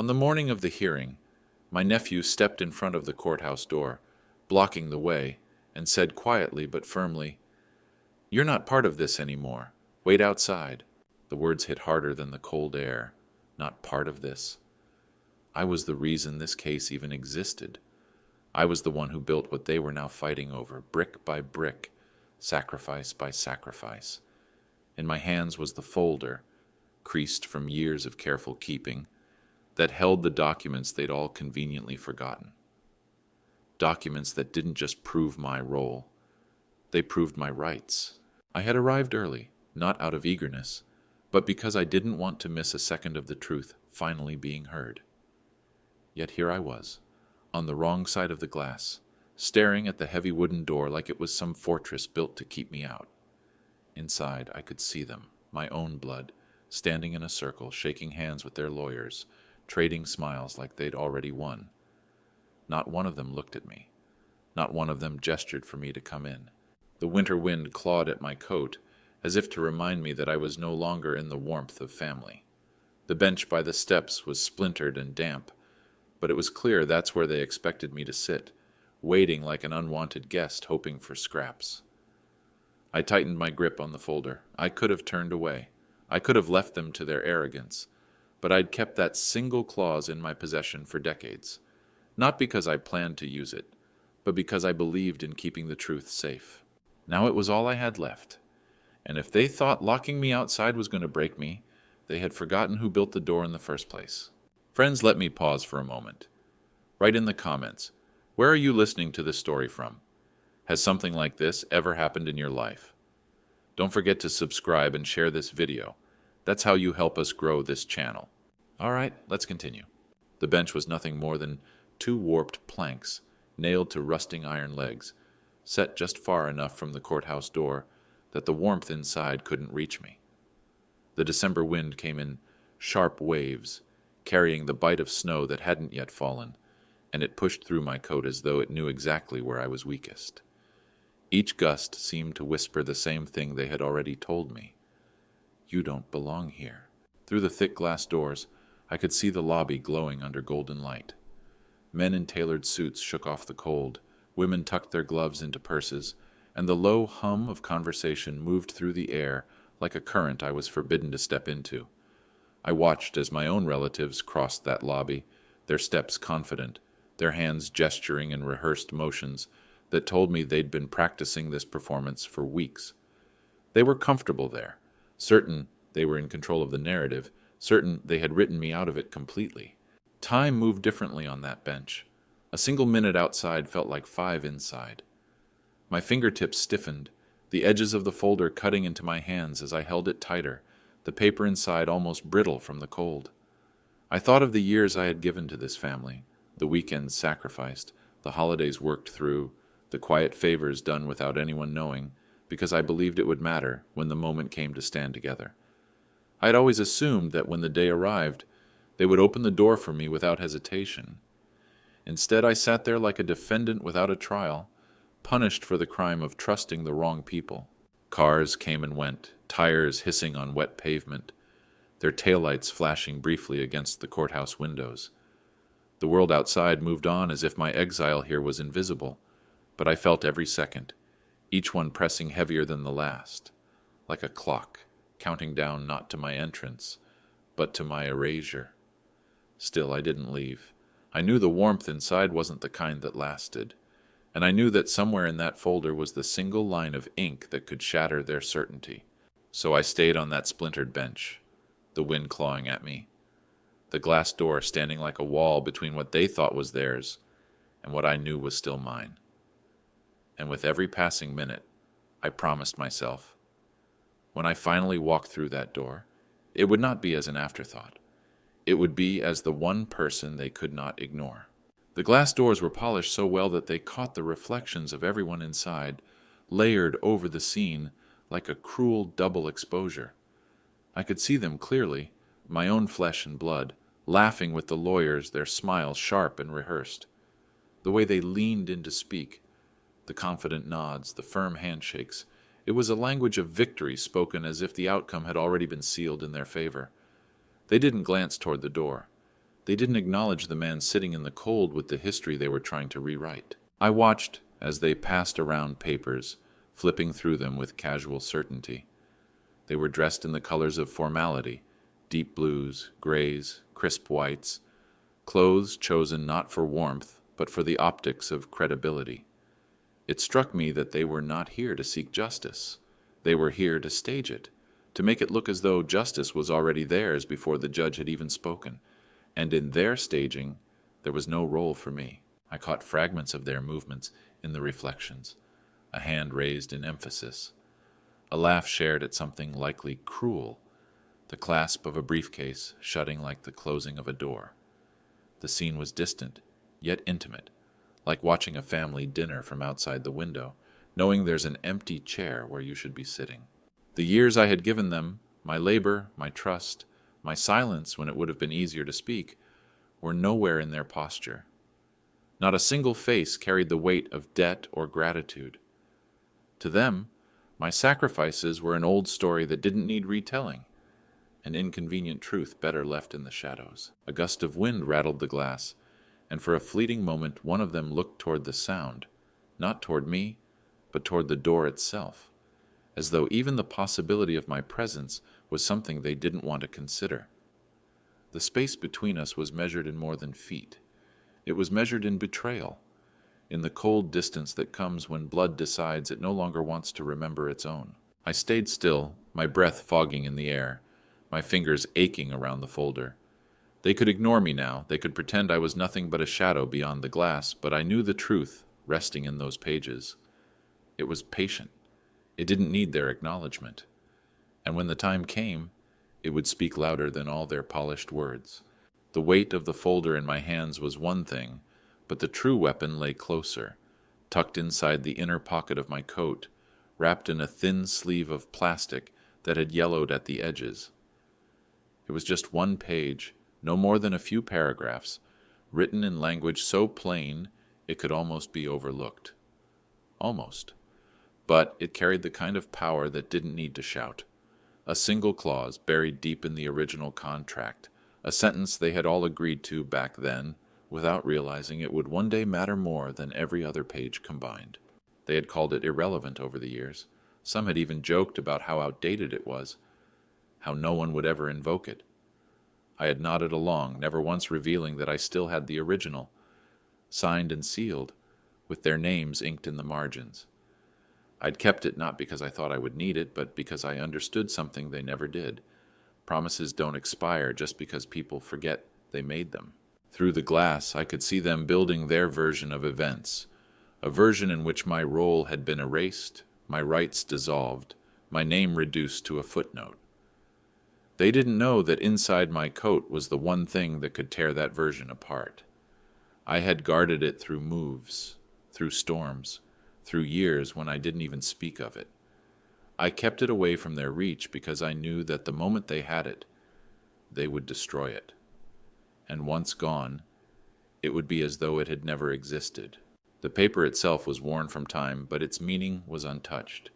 On the morning of the hearing, my nephew stepped in front of the courthouse door, blocking the way, and said quietly but firmly, "You're not part of this anymore. Wait outside." The words hit harder than the cold air. Not part of this. I was the reason this case even existed. I was the one who built what they were now fighting over, brick by brick, sacrifice by sacrifice. In my hands was the folder, creased from years of careful keeping, that held the documents they'd all conveniently forgotten. Documents that didn't just prove my role, they proved my rights. I had arrived early, not out of eagerness, but because I didn't want to miss a second of the truth finally being heard. Yet here I was, on the wrong side of the glass, staring at the heavy wooden door like it was some fortress built to keep me out. Inside, I could see them, my own blood, standing in a circle, shaking hands with their lawyers, trading smiles like they'd already won. Not one of them looked at me. Not one of them gestured for me to come in. The winter wind clawed at my coat, as if to remind me that I was no longer in the warmth of family. The bench by the steps was splintered and damp, but it was clear that's where they expected me to sit, waiting like an unwanted guest hoping for scraps. I tightened my grip on the folder. I could have turned away. I could have left them to their arrogance, but I'd kept that single clause in my possession for decades, not because I planned to use it, but because I believed in keeping the truth safe. Now it was all I had left, and if they thought locking me outside was going to break me, they had forgotten who built the door in the first place. Friends, let me pause for a moment. Write in the comments, where are you listening to this story from? Has something like this ever happened in your life? Don't forget to subscribe and share this video. That's how you help us grow this channel. All right, let's continue. The bench was nothing more than two warped planks, nailed to rusting iron legs, set just far enough from the courthouse door that the warmth inside couldn't reach me. The December wind came in sharp waves, carrying the bite of snow that hadn't yet fallen, and it pushed through my coat as though it knew exactly where I was weakest. Each gust seemed to whisper the same thing they had already told me. You don't belong here. Through the thick glass doors, I could see the lobby glowing under golden light. Men in tailored suits shook off the cold, women tucked their gloves into purses, and the low hum of conversation moved through the air like a current I was forbidden to step into. I watched as my own relatives crossed that lobby, their steps confident, their hands gesturing in rehearsed motions that told me they'd been practicing this performance for weeks. They were comfortable there, certain they were in control of the narrative, certain they had written me out of it completely. Time moved differently on that bench. A single minute outside felt like 5 inside. My fingertips stiffened, the edges of the folder cutting into my hands as I held it tighter, the paper inside almost brittle from the cold. I thought of the years I had given to this family, the weekends sacrificed, the holidays worked through, the quiet favors done without anyone knowing, because I believed it would matter when the moment came to stand together. I had always assumed that when the day arrived, they would open the door for me without hesitation. Instead, I sat there like a defendant without a trial, punished for the crime of trusting the wrong people. Cars came and went, tires hissing on wet pavement, their taillights flashing briefly against the courthouse windows. The world outside moved on as if my exile here was invisible, but I felt every second, each one pressing heavier than the last, like a clock, counting down not to my entrance, but to my erasure. Still, I didn't leave. I knew the warmth inside wasn't the kind that lasted, and I knew that somewhere in that folder was the single line of ink that could shatter their certainty. So I stayed on that splintered bench, the wind clawing at me, the glass door standing like a wall between what they thought was theirs and what I knew was still mine. And with every passing minute, I promised myself, when I finally walked through that door, it would not be as an afterthought. It would be as the one person they could not ignore. The glass doors were polished so well that they caught the reflections of everyone inside, layered over the scene like a cruel double exposure. I could see them clearly, my own flesh and blood, laughing with the lawyers, their smiles sharp and rehearsed. The way they leaned in to speak, the confident nods, the firm handshakes, it was a language of victory spoken as if the outcome had already been sealed in their favor. They didn't glance toward the door. They didn't acknowledge the man sitting in the cold with the history they were trying to rewrite. I watched as they passed around papers, flipping through them with casual certainty. They were dressed in the colors of formality, deep blues, grays, crisp whites, clothes chosen not for warmth, but for the optics of credibility. It struck me that they were not here to seek justice. They were here to stage it, to make it look as though justice was already theirs before the judge had even spoken. And in their staging, there was no role for me. I caught fragments of their movements in the reflections, a hand raised in emphasis, a laugh shared at something likely cruel, the clasp of a briefcase shutting like the closing of a door. The scene was distant, yet intimate, like watching a family dinner from outside the window, knowing there's an empty chair where you should be sitting. The years I had given them, my labor, my trust, my silence when it would have been easier to speak, were nowhere in their posture. Not a single face carried the weight of debt or gratitude. To them, my sacrifices were an old story that didn't need retelling, an inconvenient truth better left in the shadows. A gust of wind rattled the glass, and for a fleeting moment one of them looked toward the sound, not toward me, but toward the door itself, as though even the possibility of my presence was something they didn't want to consider. The space between us was measured in more than feet. It was measured in betrayal, in the cold distance that comes when blood decides it no longer wants to remember its own. I stayed still, my breath fogging in the air, my fingers aching around the folder. They could ignore me now, they could pretend I was nothing but a shadow beyond the glass, but I knew the truth resting in those pages. It was patient. It didn't need their acknowledgement. And when the time came, it would speak louder than all their polished words. The weight of the folder in my hands was one thing, but the true weapon lay closer, tucked inside the inner pocket of my coat, wrapped in a thin sleeve of plastic that had yellowed at the edges. It was just one page, no more than a few paragraphs, written in language so plain it could almost be overlooked. Almost. But it carried the kind of power that didn't need to shout. A single clause buried deep in the original contract, a sentence they had all agreed to back then, without realizing it would one day matter more than every other page combined. They had called it irrelevant over the years. Some had even joked about how outdated it was, how no one would ever invoke it. I had nodded along, never once revealing that I still had the original, signed and sealed, with their names inked in the margins. I'd kept it not because I thought I would need it, but because I understood something they never did. Promises don't expire just because people forget they made them. Through the glass, I could see them building their version of events, a version in which my role had been erased, my rights dissolved, my name reduced to a footnote. They didn't know that inside my coat was the one thing that could tear that version apart. I had guarded it through moves, through storms, through years when I didn't even speak of it. I kept it away from their reach because I knew that the moment they had it, they would destroy it. And once gone, it would be as though it had never existed. The paper itself was worn from time, but its meaning was untouched.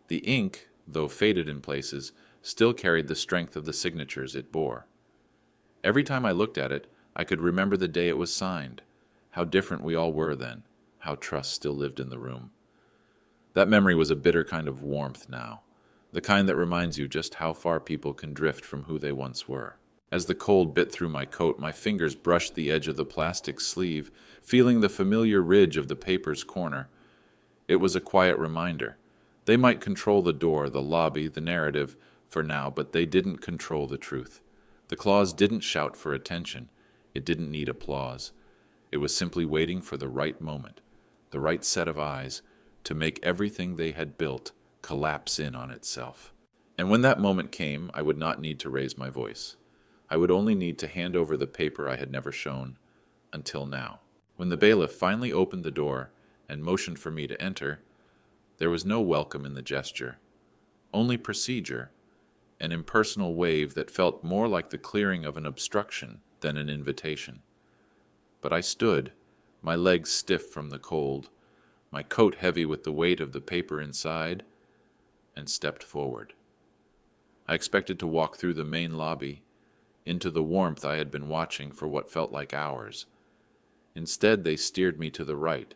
The ink, though faded in places, still carried the strength of the signatures it bore. Every time I looked at it, I could remember the day it was signed, how different we all were then, how trust still lived in the room. That memory was a bitter kind of warmth now, the kind that reminds you just how far people can drift from who they once were. As the cold bit through my coat, my fingers brushed the edge of the plastic sleeve, feeling the familiar ridge of the paper's corner. It was a quiet reminder. They might control the door, the lobby, the narrative, for now, but they didn't control the truth. The clause didn't shout for attention. It didn't need applause. It was simply waiting for the right moment, the right set of eyes, to make everything they had built collapse in on itself. And when that moment came, I would not need to raise my voice. I would only need to hand over the paper I had never shown, until now. When the bailiff finally opened the door and motioned for me to enter, there was no welcome in the gesture, only procedure, an impersonal wave that felt more like the clearing of an obstruction than an invitation. But I stood, my legs stiff from the cold, my coat heavy with the weight of the paper inside, and stepped forward. I expected to walk through the main lobby, into the warmth I had been watching for what felt like hours. Instead, they steered me to the right,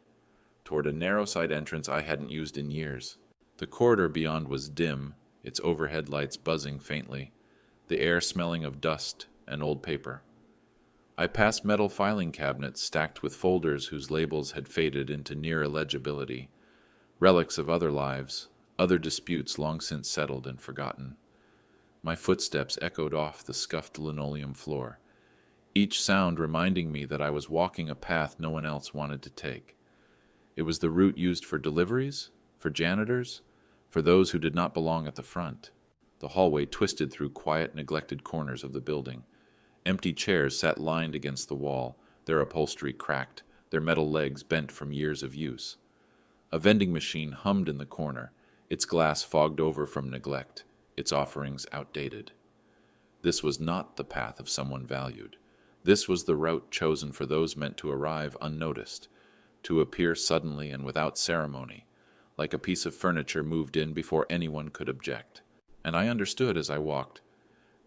toward a narrow side entrance I hadn't used in years. The corridor beyond was dim, its overhead lights buzzing faintly, the air smelling of dust and old paper. I passed metal filing cabinets stacked with folders whose labels had faded into near illegibility, relics of other lives, other disputes long since settled and forgotten. My footsteps echoed off the scuffed linoleum floor, each sound reminding me that I was walking a path no one else wanted to take. It was the route used for deliveries, for janitors, for those who did not belong at the front. The hallway twisted through quiet, neglected corners of the building. Empty chairs sat lined against the wall, their upholstery cracked, their metal legs bent from years of use. A vending machine hummed in the corner, its glass fogged over from neglect, its offerings outdated. This was not the path of someone valued. This was the route chosen for those meant to arrive unnoticed, to appear suddenly and without ceremony, like a piece of furniture moved in before anyone could object. And I understood as I walked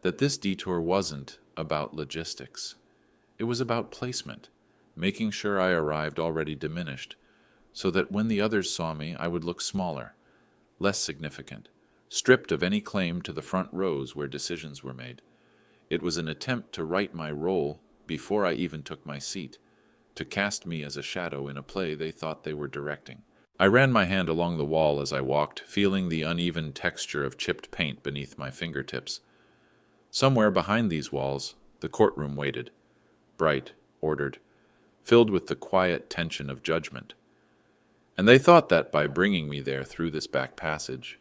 that this detour wasn't about logistics. It was about placement, making sure I arrived already diminished, so that when the others saw me I would look smaller, less significant, stripped of any claim to the front rows where decisions were made. It was an attempt to right my role before I even took my seat, to cast me as a shadow in a play they thought they were directing. I ran my hand along the wall as I walked, feeling the uneven texture of chipped paint beneath my fingertips. Somewhere behind these walls, the courtroom waited, bright, ordered, filled with the quiet tension of judgment. And they thought that by bringing me there through this back passage,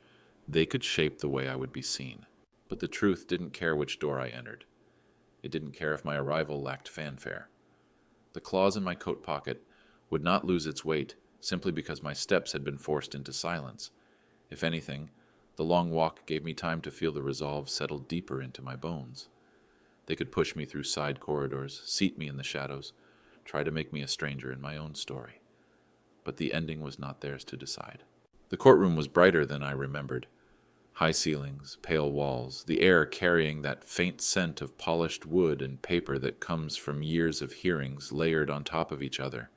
they could shape the way I would be seen. But the truth didn't care which door I entered. It didn't care if my arrival lacked fanfare. The claws in my coat pocket would not lose its weight simply because my steps had been forced into silence. If anything, the long walk gave me time to feel the resolve settle deeper into my bones. They could push me through side corridors, seat me in the shadows, try to make me a stranger in my own story. But the ending was not theirs to decide. The courtroom was brighter than I remembered. High ceilings, pale walls, the air carrying that faint scent of polished wood and paper that comes from years of hearings layered on top of each other.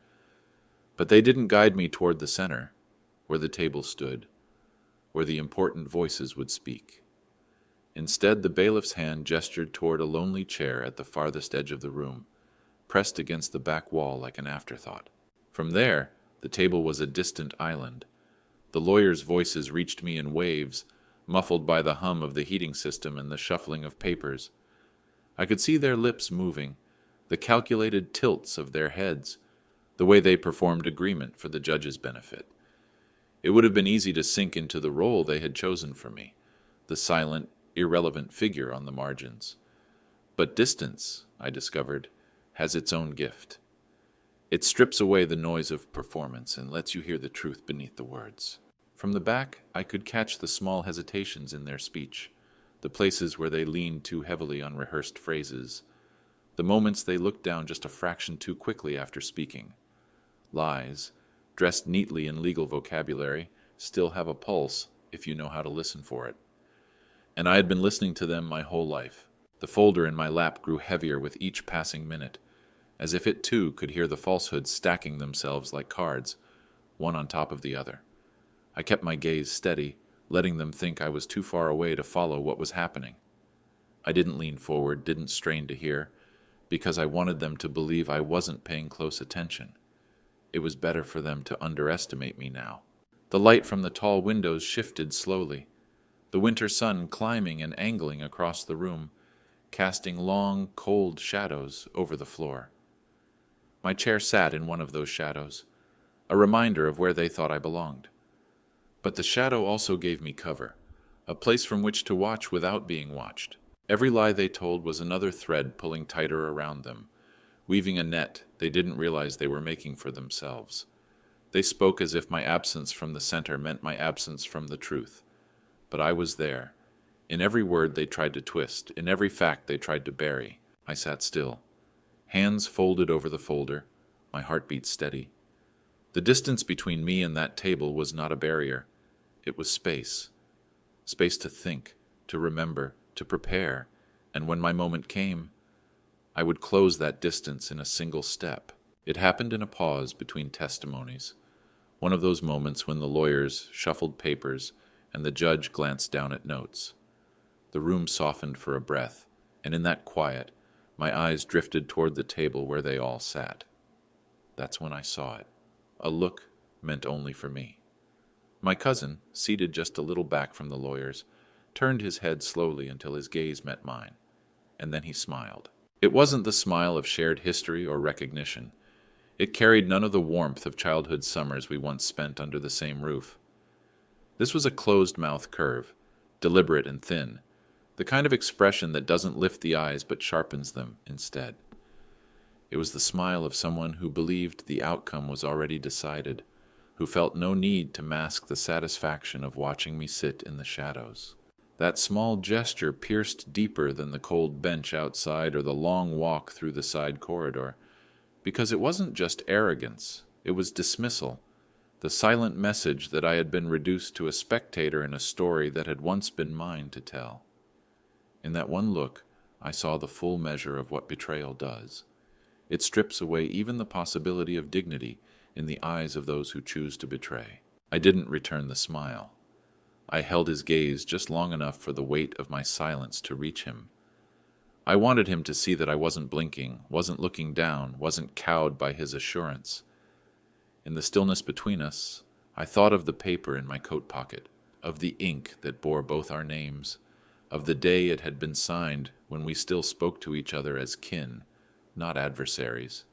But they didn't guide me toward the center, where the table stood, where the important voices would speak. Instead, the bailiff's hand gestured toward a lonely chair at the farthest edge of the room, pressed against the back wall like an afterthought. From there, the table was a distant island. The lawyers' voices reached me in waves, muffled by the hum of the heating system and the shuffling of papers. I could see their lips moving, the calculated tilts of their heads, the way they performed agreement for the judge's benefit. It would have been easy to sink into the role they had chosen for me, the silent, irrelevant figure on the margins. But distance, I discovered, has its own gift. It strips away the noise of performance and lets you hear the truth beneath the words. From the back, I could catch the small hesitations in their speech, the places where they leaned too heavily on rehearsed phrases, the moments they looked down just a fraction too quickly after speaking. Lies, dressed neatly in legal vocabulary, still have a pulse if you know how to listen for it. And I had been listening to them my whole life. The folder in my lap grew heavier with each passing minute, as if it too could hear the falsehoods stacking themselves like cards, one on top of the other. I kept my gaze steady, letting them think I was too far away to follow what was happening. I didn't lean forward, didn't strain to hear, because I wanted them to believe I wasn't paying close attention. It was better for them to underestimate me now. The light from the tall windows shifted slowly, the winter sun climbing and angling across the room, casting long, cold shadows over the floor. My chair sat in one of those shadows, a reminder of where they thought I belonged. But the shadow also gave me cover, a place from which to watch without being watched. Every lie they told was another thread pulling tighter around them, weaving a net they didn't realize they were making for themselves. They spoke as if my absence from the center meant my absence from the truth. But I was there. In every word they tried to twist, in every fact they tried to bury, I sat still, hands folded over the folder, my heartbeat steady. The distance between me and that table was not a barrier. It was space. Space to think, to remember, to prepare, and when my moment came, I would close that distance in a single step. It happened in a pause between testimonies, one of those moments when the lawyers shuffled papers and the judge glanced down at notes. The room softened for a breath, and in that quiet, my eyes drifted toward the table where they all sat. That's when I saw it. A look meant only for me. My cousin, seated just a little back from the lawyers, turned his head slowly until his gaze met mine, and then he smiled. It wasn't the smile of shared history or recognition. It carried none of the warmth of childhood summers we once spent under the same roof. This was a closed-mouth curve, deliberate and thin, the kind of expression that doesn't lift the eyes but sharpens them instead. It was the smile of someone who believed the outcome was already decided, who felt no need to mask the satisfaction of watching me sit in the shadows. That small gesture pierced deeper than the cold bench outside or the long walk through the side corridor, because it wasn't just arrogance, it was dismissal, the silent message that I had been reduced to a spectator in a story that had once been mine to tell. In that one look, I saw the full measure of what betrayal does. It strips away even the possibility of dignity in the eyes of those who choose to betray. I didn't return the smile. I held his gaze just long enough for the weight of my silence to reach him. I wanted him to see that I wasn't blinking, wasn't looking down, wasn't cowed by his assurance. In the stillness between us, I thought of the paper in my coat pocket, of the ink that bore both our names, of the day it had been signed when we still spoke to each other as kin, not adversaries.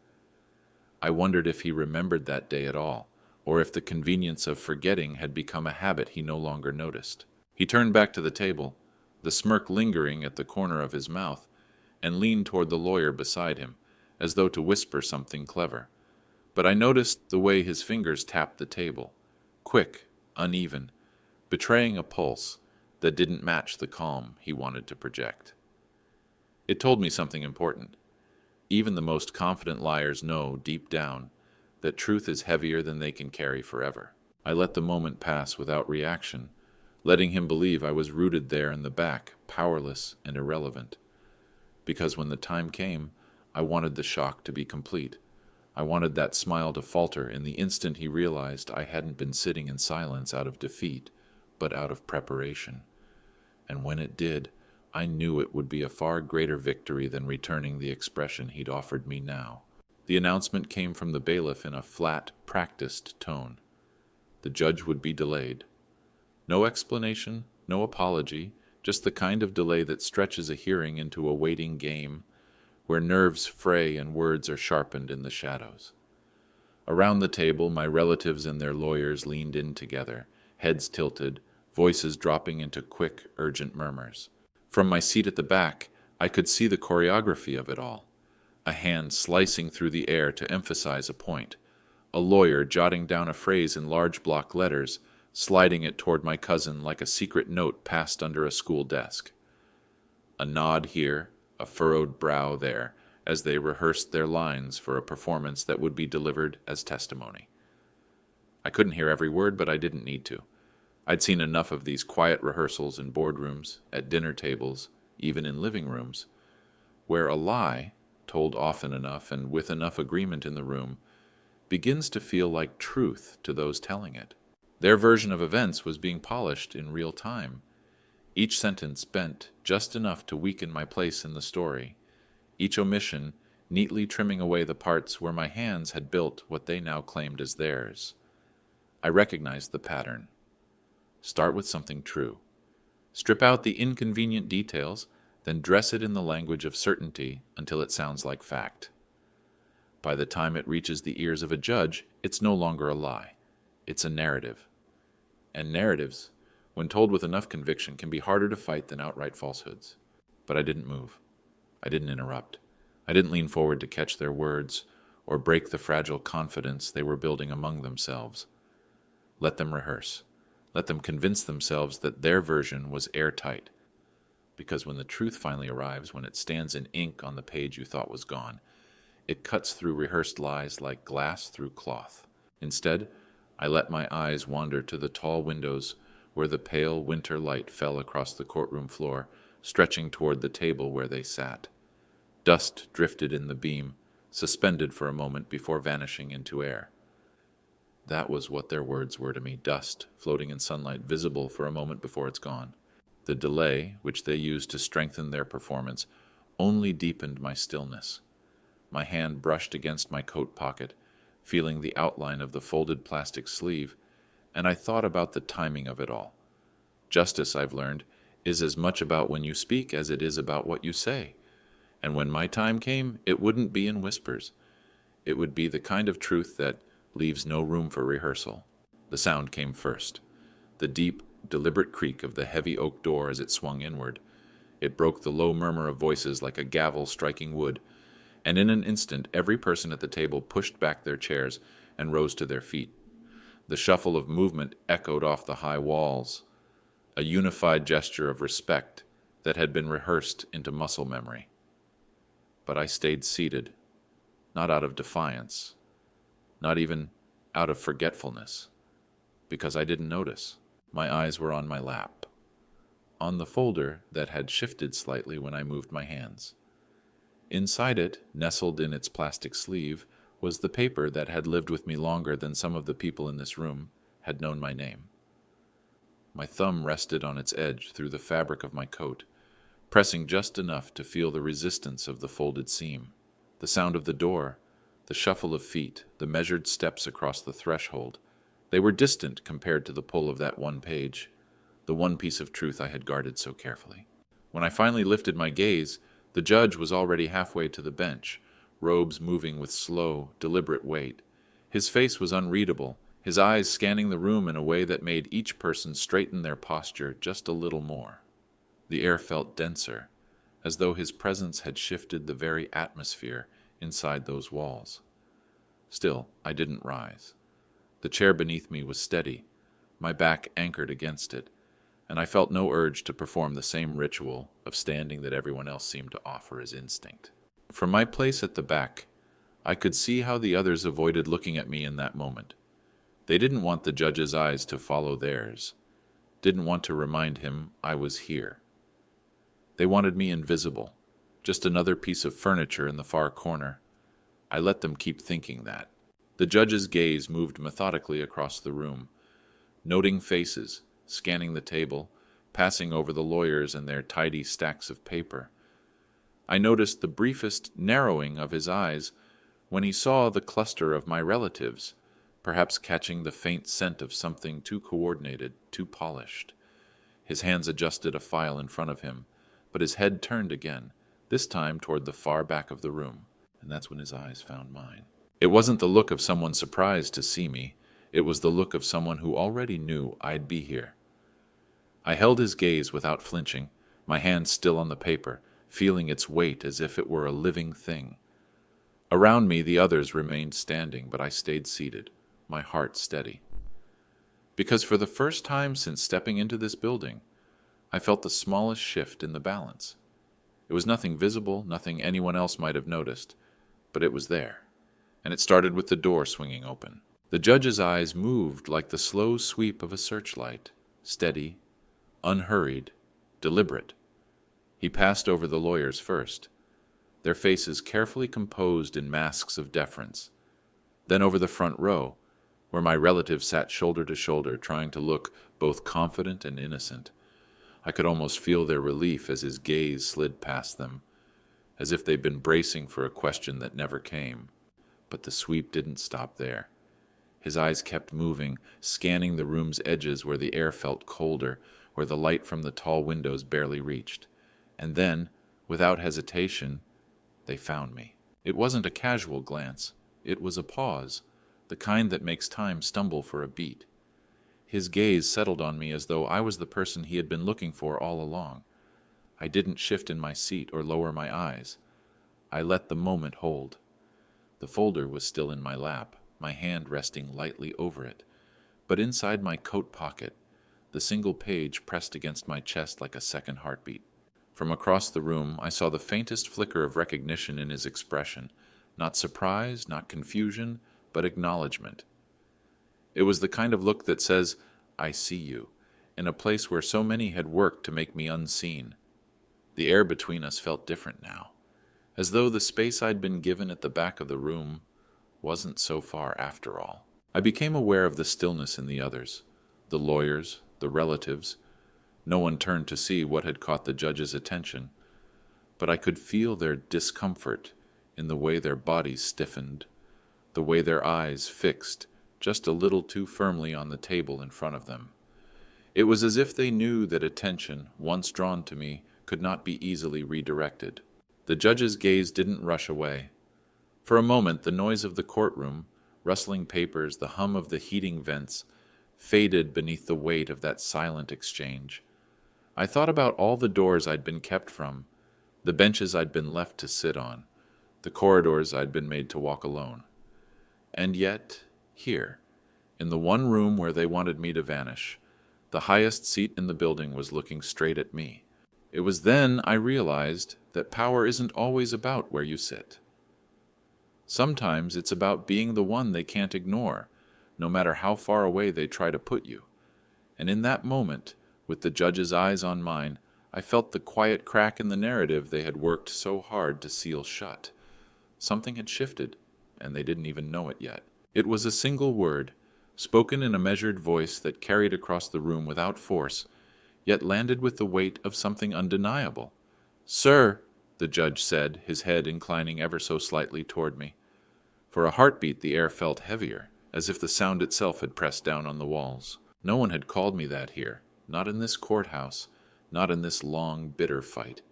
I wondered if he remembered that day at all, or if the convenience of forgetting had become a habit he no longer noticed. He turned back to the table, the smirk lingering at the corner of his mouth, and leaned toward the lawyer beside him, as though to whisper something clever. But I noticed the way his fingers tapped the table, quick, uneven, betraying a pulse that didn't match the calm he wanted to project. It told me something important. Even the most confident liars know, deep down, that truth is heavier than they can carry forever. I let the moment pass without reaction, letting him believe I was rooted there in the back, powerless and irrelevant. Because when the time came, I wanted the shock to be complete. I wanted that smile to falter in the instant he realized I hadn't been sitting in silence out of defeat, but out of preparation. And when it did, I knew it would be a far greater victory than returning the expression he'd offered me now. The announcement came from the bailiff in a flat, practiced tone. The judge would be delayed. No explanation, no apology, just the kind of delay that stretches a hearing into a waiting game, where nerves fray and words are sharpened in the shadows. Around the table, my relatives and their lawyers leaned in together, heads tilted, voices dropping into quick, urgent murmurs. From my seat at the back, I could see the choreography of it all. A hand slicing through the air to emphasize a point, a lawyer jotting down a phrase in large block letters, sliding it toward my cousin like a secret note passed under a school desk. A nod here, a furrowed brow there, as they rehearsed their lines for a performance that would be delivered as testimony. I couldn't hear every word, but I didn't need to. I'd seen enough of these quiet rehearsals in boardrooms, at dinner tables, even in living rooms, where a lie, told often enough and with enough agreement in the room, begins to feel like truth to those telling it. Their version of events was being polished in real time, each sentence bent just enough to weaken my place in the story, each omission neatly trimming away the parts where my hands had built what they now claimed as theirs. I recognized the pattern. Start with something true. Strip out the inconvenient details, then dress it in the language of certainty until it sounds like fact. By the time it reaches the ears of a judge, it's no longer a lie. It's a narrative. And narratives, when told with enough conviction, can be harder to fight than outright falsehoods. But I didn't move. I didn't interrupt. I didn't lean forward to catch their words or break the fragile confidence they were building among themselves. Let them rehearse. Let them convince themselves that their version was airtight. Because when the truth finally arrives, when it stands in ink on the page you thought was gone, it cuts through rehearsed lies like glass through cloth. Instead, I let my eyes wander to the tall windows where the pale winter light fell across the courtroom floor, stretching toward the table where they sat. Dust drifted in the beam, suspended for a moment before vanishing into air. That was what their words were to me, dust, floating in sunlight, visible for a moment before it's gone. The delay, which they used to strengthen their performance, only deepened my stillness. My hand brushed against my coat pocket, feeling the outline of the folded plastic sleeve, and I thought about the timing of it all. Justice, I've learned, is as much about when you speak as it is about what you say. And when my time came, it wouldn't be in whispers. It would be the kind of truth that leaves no room for rehearsal. The sound came first. The deep, deliberate creak of the heavy oak door as it swung inward. It broke the low murmur of voices like a gavel striking wood, and in an instant every person at the table pushed back their chairs and rose to their feet. The shuffle of movement echoed off the high walls, a unified gesture of respect that had been rehearsed into muscle memory. But I stayed seated, not out of defiance, not even out of forgetfulness, because I didn't notice. My eyes were on my lap, on the folder that had shifted slightly when I moved my hands. Inside it, nestled in its plastic sleeve, was the paper that had lived with me longer than some of the people in this room had known my name. My thumb rested on its edge through the fabric of my coat, pressing just enough to feel the resistance of the folded seam. The sound of the door, the shuffle of feet, the measured steps across the threshold, they were distant compared to the pull of that one page, the one piece of truth I had guarded so carefully. When I finally lifted my gaze, the judge was already halfway to the bench, robes moving with slow, deliberate weight. His face was unreadable, his eyes scanning the room in a way that made each person straighten their posture just a little more. The air felt denser, as though his presence had shifted the very atmosphere inside those walls. Still, I didn't rise. The chair beneath me was steady, my back anchored against it, and I felt no urge to perform the same ritual of standing that everyone else seemed to offer as instinct. From my place at the back, I could see how the others avoided looking at me in that moment. They didn't want the judge's eyes to follow theirs, didn't want to remind him I was here. They wanted me invisible, just another piece of furniture in the far corner. I let them keep thinking that. The judge's gaze moved methodically across the room, noting faces, scanning the table, passing over the lawyers and their tidy stacks of paper. I noticed the briefest narrowing of his eyes when he saw the cluster of my relatives, perhaps catching the faint scent of something too coordinated, too polished. His hands adjusted a file in front of him, but his head turned again, this time toward the far back of the room, and that's when his eyes found mine. It wasn't the look of someone surprised to see me. It was the look of someone who already knew I'd be here. I held his gaze without flinching, my hand still on the paper, feeling its weight as if it were a living thing. Around me the others remained standing, but I stayed seated, my heart steady. Because for the first time since stepping into this building, I felt the smallest shift in the balance. It was nothing visible, nothing anyone else might have noticed, but it was there, and it started with the door swinging open. The judge's eyes moved like the slow sweep of a searchlight, steady, unhurried, deliberate. He passed over the lawyers first, their faces carefully composed in masks of deference, then over the front row, where my relatives sat shoulder to shoulder, trying to look both confident and innocent. I could almost feel their relief as his gaze slid past them, as if they'd been bracing for a question that never came. But the sweep didn't stop there. His eyes kept moving, scanning the room's edges where the air felt colder, where the light from the tall windows barely reached. And then, without hesitation, they found me. It wasn't a casual glance. It was a pause, the kind that makes time stumble for a beat. His gaze settled on me as though I was the person he had been looking for all along. I didn't shift in my seat or lower my eyes. I let the moment hold. The folder was still in my lap, my hand resting lightly over it, but inside my coat pocket, the single page pressed against my chest like a second heartbeat. From across the room, I saw the faintest flicker of recognition in his expression, not surprise, not confusion, but acknowledgement. It was the kind of look that says, "I see you," in a place where so many had worked to make me unseen. The air between us felt different now, as though the space I'd been given at the back of the room wasn't so far after all. I became aware of the stillness in the others, the lawyers, the relatives. No one turned to see what had caught the judge's attention, but I could feel their discomfort in the way their bodies stiffened, the way their eyes fixed just a little too firmly on the table in front of them. It was as if they knew that attention, once drawn to me, could not be easily redirected. The judge's gaze didn't rush away. For a moment, the noise of the courtroom, rustling papers, the hum of the heating vents, faded beneath the weight of that silent exchange. I thought about all the doors I'd been kept from, the benches I'd been left to sit on, the corridors I'd been made to walk alone. And yet, here, in the one room where they wanted me to vanish, the highest seat in the building was looking straight at me. It was then I realized that power isn't always about where you sit. Sometimes it's about being the one they can't ignore, no matter how far away they try to put you. And in that moment, with the judge's eyes on mine, I felt the quiet crack in the narrative they had worked so hard to seal shut. Something had shifted, and they didn't even know it yet. It was a single word, spoken in a measured voice that carried across the room without force, yet landed with the weight of something undeniable. "Sir," the judge said, his head inclining ever so slightly toward me. For a heartbeat the air felt heavier, as if the sound itself had pressed down on the walls. No one had called me that here, not in this courthouse, not in this long, bitter fight.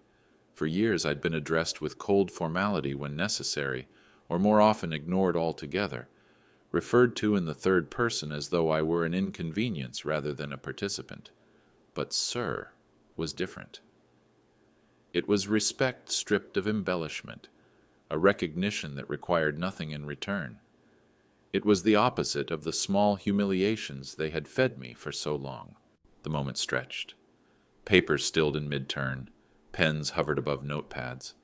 For years I'd been addressed with cold formality when necessary, or more often ignored altogether, referred to in the third person as though I were an inconvenience rather than a participant. But "sir" was different. It was respect stripped of embellishment, a recognition that required nothing in return. It was the opposite of the small humiliations they had fed me for so long. The moment stretched. Papers stilled in mid-turn. Pens hovered above notepads.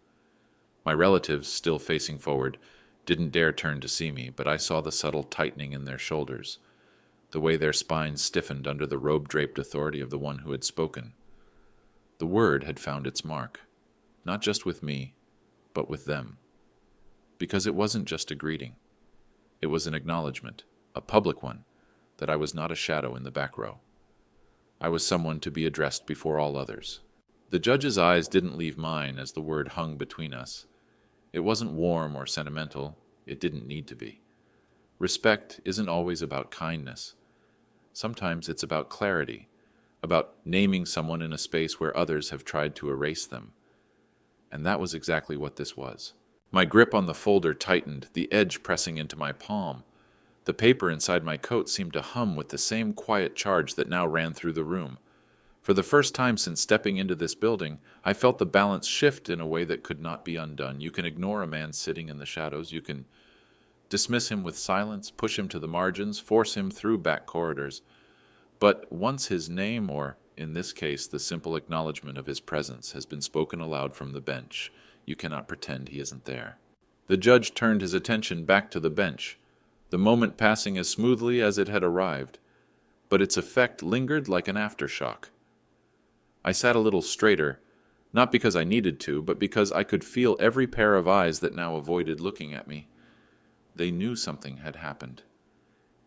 My relatives, still facing forward, didn't dare turn to see me, but I saw the subtle tightening in their shoulders, the way their spines stiffened under the robe-draped authority of the one who had spoken. The word had found its mark, not just with me, but with them. Because it wasn't just a greeting. It was an acknowledgement, a public one, that I was not a shadow in the back row. I was someone to be addressed before all others. The judge's eyes didn't leave mine as the word hung between us. It wasn't warm or sentimental. It didn't need to be. Respect isn't always about kindness. Sometimes it's about clarity, about naming someone in a space where others have tried to erase them. And that was exactly what this was. My grip on the folder tightened, the edge pressing into my palm. The paper inside my coat seemed to hum with the same quiet charge that now ran through the room. For the first time since stepping into this building, I felt the balance shift in a way that could not be undone. You can ignore a man sitting in the shadows. You can dismiss him with silence, push him to the margins, force him through back corridors. But once his name, or in this case the simple acknowledgement of his presence, has been spoken aloud from the bench, you cannot pretend he isn't there. The judge turned his attention back to the bench, the moment passing as smoothly as it had arrived, but its effect lingered like an aftershock. I sat a little straighter, not because I needed to, but because I could feel every pair of eyes that now avoided looking at me. They knew something had happened,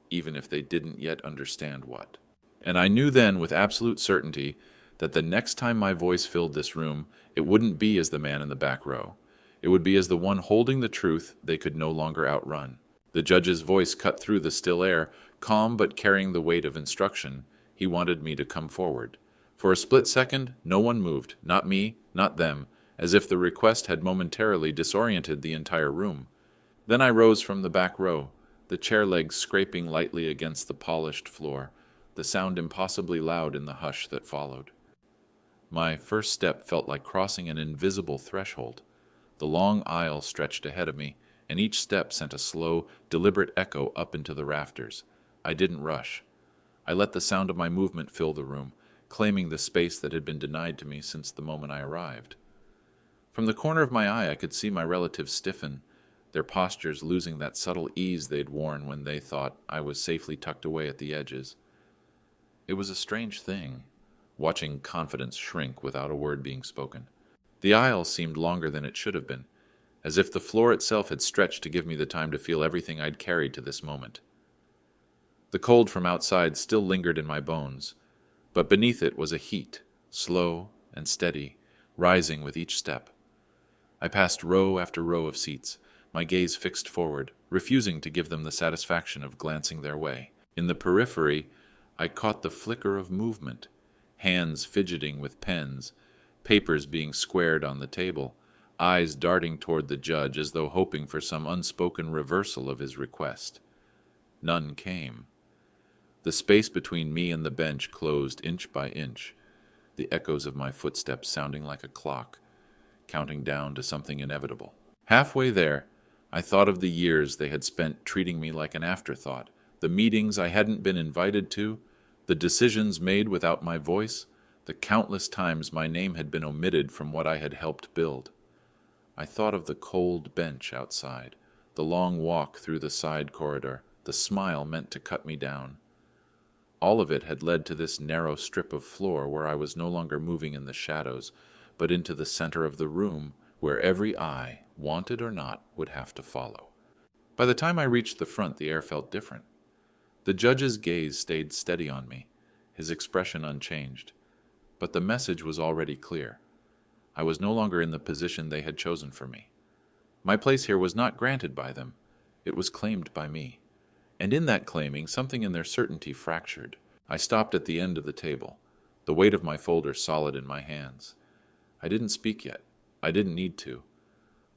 even if they didn't yet understand what. And I knew then with absolute certainty that the next time my voice filled this room, it wouldn't be as the man in the back row. It would be as the one holding the truth they could no longer outrun. The judge's voice cut through the still air, calm but carrying the weight of instruction. He wanted me to come forward. For a split second, no one moved, not me, not them, as if the request had momentarily disoriented the entire room. Then I rose from the back row, the chair legs scraping lightly against the polished floor, the sound impossibly loud in the hush that followed. My first step felt like crossing an invisible threshold. The long aisle stretched ahead of me, and each step sent a slow, deliberate echo up into the rafters. I didn't rush. I let the sound of my movement fill the room, claiming the space that had been denied to me since the moment I arrived. From the corner of my eye I could see my relatives stiffen, their postures losing that subtle ease they'd worn when they thought I was safely tucked away at the edges. It was a strange thing, watching confidence shrink without a word being spoken. The aisle seemed longer than it should have been, as if the floor itself had stretched to give me the time to feel everything I'd carried to this moment. The cold from outside still lingered in my bones, but beneath it was a heat, slow and steady, rising with each step. I passed row after row of seats, my gaze fixed forward, refusing to give them the satisfaction of glancing their way. In the periphery, I caught the flicker of movement, hands fidgeting with pens, papers being squared on the table, eyes darting toward the judge as though hoping for some unspoken reversal of his request. None came. The space between me and the bench closed inch by inch, the echoes of my footsteps sounding like a clock, counting down to something inevitable. Halfway there, I thought of the years they had spent treating me like an afterthought, the meetings I hadn't been invited to, the decisions made without my voice, the countless times my name had been omitted from what I had helped build. I thought of the cold bench outside, the long walk through the side corridor, the smile meant to cut me down. All of it had led to this narrow strip of floor where I was no longer moving in the shadows, but into the center of the room where every eye, wanted or not, would have to follow. By the time I reached the front, the air felt different. The judge's gaze stayed steady on me, his expression unchanged. But the message was already clear. I was no longer in the position they had chosen for me. My place here was not granted by them. It was claimed by me. And in that claiming, something in their certainty fractured. I stopped at the end of the table, the weight of my folder solid in my hands. I didn't speak yet. I didn't need to.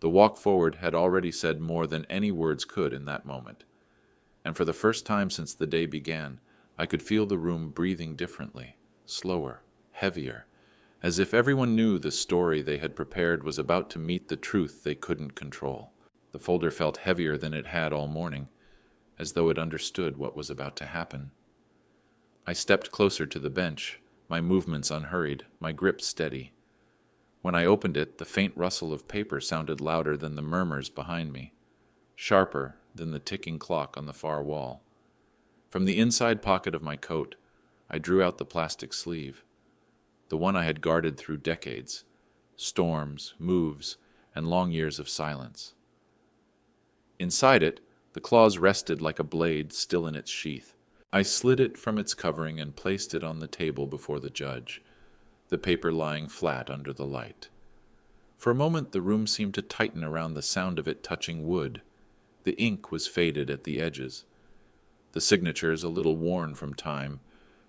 The walk forward had already said more than any words could in that moment. And for the first time since the day began, I could feel the room breathing differently, slower, heavier, as if everyone knew the story they had prepared was about to meet the truth they couldn't control. The folder felt heavier than it had all morning, as though it understood what was about to happen. I stepped closer to the bench, my movements unhurried, my grip steady. When I opened it, the faint rustle of paper sounded louder than the murmurs behind me, sharper than the ticking clock on the far wall. From the inside pocket of my coat, I drew out the plastic sleeve, the one I had guarded through decades, storms, moves, and long years of silence. Inside it, the claws rested like a blade still in its sheath. I slid it from its covering and placed it on the table before the judge, the paper lying flat under the light. For a moment the room seemed to tighten around the sound of it touching wood. The ink was faded at the edges, the signatures a little worn from time,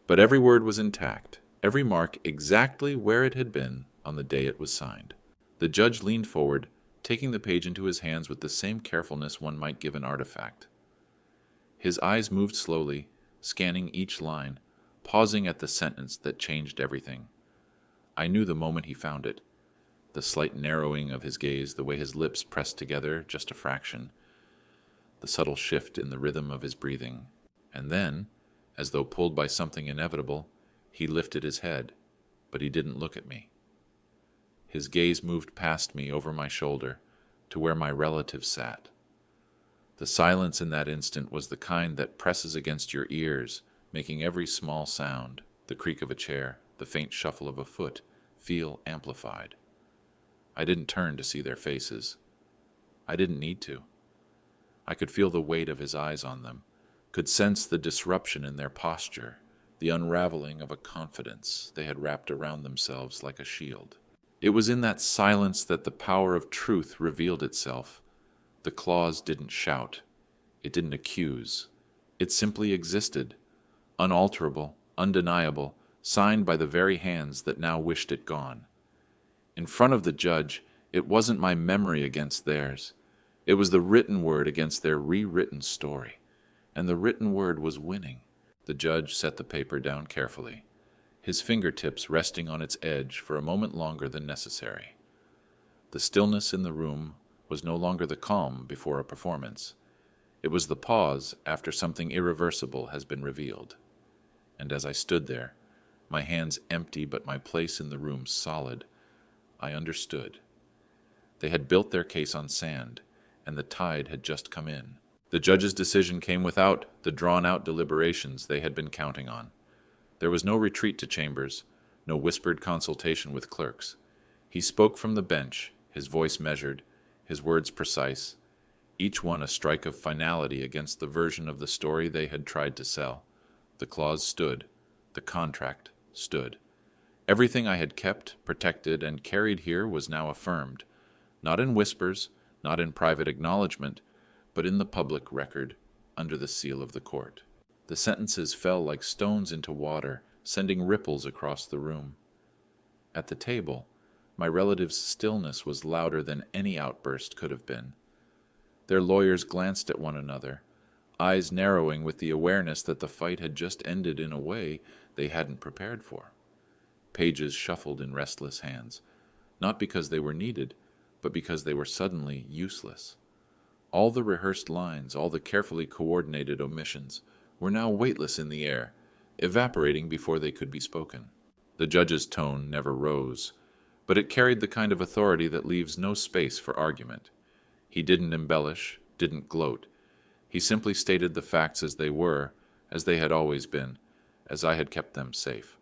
but every word was intact, every mark exactly where it had been on the day it was signed. The judge leaned forward, taking the page into his hands with the same carefulness one might give an artifact. His eyes moved slowly, scanning each line, pausing at the sentence that changed everything. I knew the moment he found it, the slight narrowing of his gaze, the way his lips pressed together just a fraction, the subtle shift in the rhythm of his breathing. And then, as though pulled by something inevitable, he lifted his head, but he didn't look at me. His gaze moved past me over my shoulder to where my relative sat. The silence in that instant was the kind that presses against your ears, making every small sound, the creak of a chair, the faint shuffle of a foot, feel amplified. I didn't turn to see their faces. I didn't need to. I could feel the weight of his eyes on them, could sense the disruption in their posture, the unraveling of a confidence they had wrapped around themselves like a shield. It was in that silence that the power of truth revealed itself. The clause didn't shout. It didn't accuse. It simply existed, unalterable, undeniable, signed by the very hands that now wished it gone. In front of the judge, it wasn't my memory against theirs. It was the written word against their rewritten story. And the written word was winning. The judge set the paper down carefully, his fingertips resting on its edge for a moment longer than necessary. The stillness in the room was no longer the calm before a performance. It was the pause after something irreversible has been revealed. And as I stood there, my hands empty but my place in the room solid, I understood. They had built their case on sand, and the tide had just come in. The judge's decision came without the drawn-out deliberations they had been counting on. There was no retreat to chambers, no whispered consultation with clerks. He spoke from the bench, his voice measured, his words precise, each one a strike of finality against the version of the story they had tried to sell. The clause stood. The contract stood. Everything I had kept, protected, and carried here was now affirmed, not in whispers, not in private acknowledgment, but in the public record, under the seal of the court. The sentences fell like stones into water, sending ripples across the room. At the table, my relatives' stillness was louder than any outburst could have been. Their lawyers glanced at one another, eyes narrowing with the awareness that the fight had just ended in a way they hadn't prepared for. Pages shuffled in restless hands, not because they were needed, but because they were suddenly useless. All the rehearsed lines, all the carefully coordinated omissions, were now weightless in the air, evaporating before they could be spoken. The judge's tone never rose, but it carried the kind of authority that leaves no space for argument. He didn't embellish, didn't gloat. He simply stated the facts as they were, as they had always been, as I had kept them safe.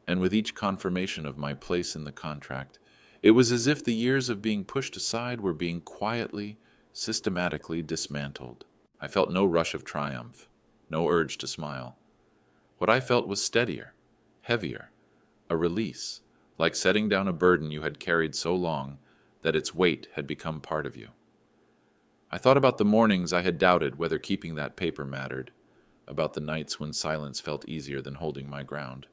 And with each confirmation of my place in the contract, it was as if the years of being pushed aside were being quietly, systematically dismantled. I felt no rush of triumph, no urge to smile. What I felt was steadier, heavier, a release, like setting down a burden you had carried so long that its weight had become part of you. I thought about the mornings I had doubted whether keeping that paper mattered, about the nights when silence felt easier than holding my ground.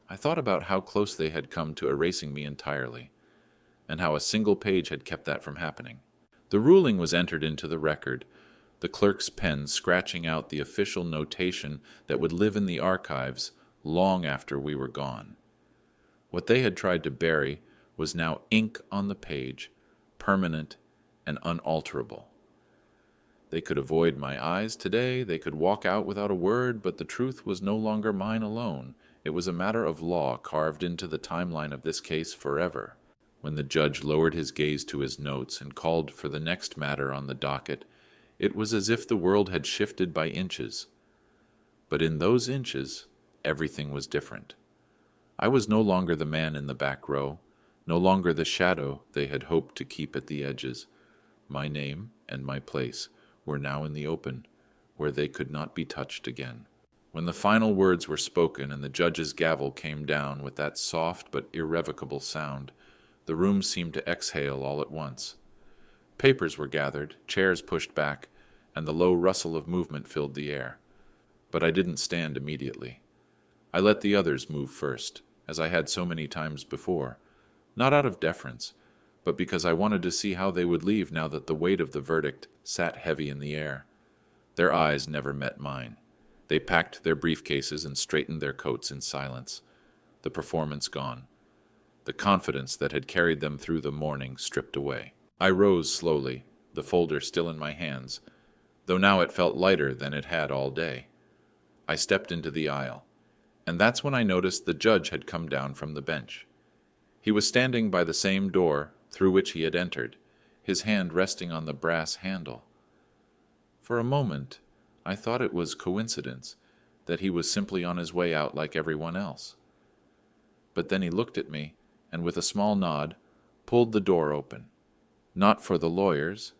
I thought about how close they had come to erasing me entirely, and how a single page had kept that from happening. The ruling was entered into the record, the clerk's pen scratching out the official notation that would live in the archives long after we were gone. What they had tried to bury was now ink on the page, permanent and unalterable. They could avoid my eyes today, they could walk out without a word, but the truth was no longer mine alone. It was a matter of law carved into the timeline of this case forever. When the judge lowered his gaze to his notes and called for the next matter on the docket, it was as if the world had shifted by inches. But in those inches, everything was different. I was no longer the man in the back row, no longer the shadow they had hoped to keep at the edges. My name and my place were now in the open, where they could not be touched again. When the final words were spoken and the judge's gavel came down with that soft but irrevocable sound, the room seemed to exhale all at once. Papers were gathered, chairs pushed back, and the low rustle of movement filled the air. But I didn't stand immediately. I let the others move first, as I had so many times before, not out of deference, but because I wanted to see how they would leave now that the weight of the verdict sat heavy in the air. Their eyes never met mine. They packed their briefcases and straightened their coats in silence, the performance gone, the confidence that had carried them through the morning stripped away. I rose slowly, the folder still in my hands, though now it felt lighter than it had all day. I stepped into the aisle, and that's when I noticed the judge had come down from the bench. He was standing by the same door through which he had entered, his hand resting on the brass handle. For a moment, I thought it was coincidence, that he was simply on his way out like everyone else. But then he looked at me, and with a small nod, pulled the door open. Not for the lawyers,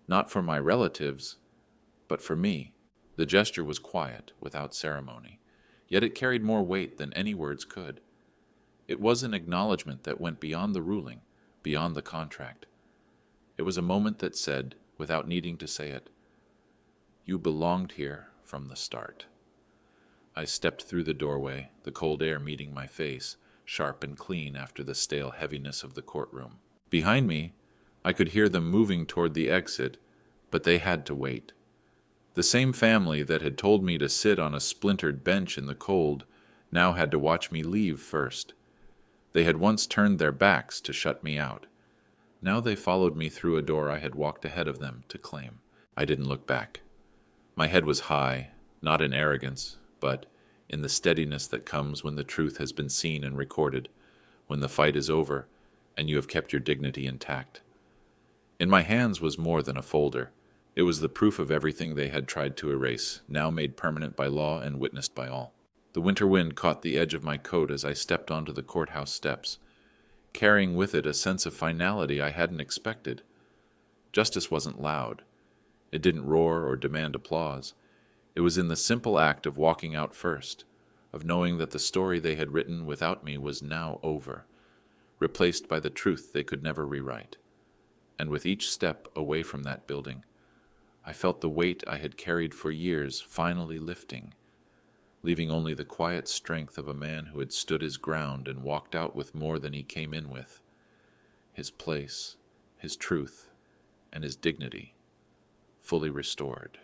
not for my relatives, but for me. The gesture was quiet, without ceremony, yet it carried more weight than any words could. It was an acknowledgment that went beyond the ruling, beyond the contract. It was a moment that said, without needing to say it, "You belonged here from the start." I stepped through the doorway, the cold air meeting my face, sharp and clean after the stale heaviness of the courtroom. Behind me, I could hear them moving toward the exit, but they had to wait. The same family that had told me to sit on a splintered bench in the cold now had to watch me leave first. They had once turned their backs to shut me out. Now they followed me through a door I had walked ahead of them to claim. I didn't look back. My head was high, not in arrogance, but in the steadiness that comes when the truth has been seen and recorded, when the fight is over and you have kept your dignity intact. In my hands was more than a folder. It was the proof of everything they had tried to erase, now made permanent by law and witnessed by all. The winter wind caught the edge of my coat as I stepped onto the courthouse steps. carrying with it a sense of finality I hadn't expected. Justice wasn't loud. It didn't roar or demand applause. It was in the simple act of walking out first, of knowing that the story they had written without me was now over, replaced by the truth they could never rewrite. And with each step away from that building, I felt the weight I had carried for years finally lifting, leaving only the quiet strength of a man who had stood his ground and walked out with more than he came in with, his place, his truth, and his dignity fully restored.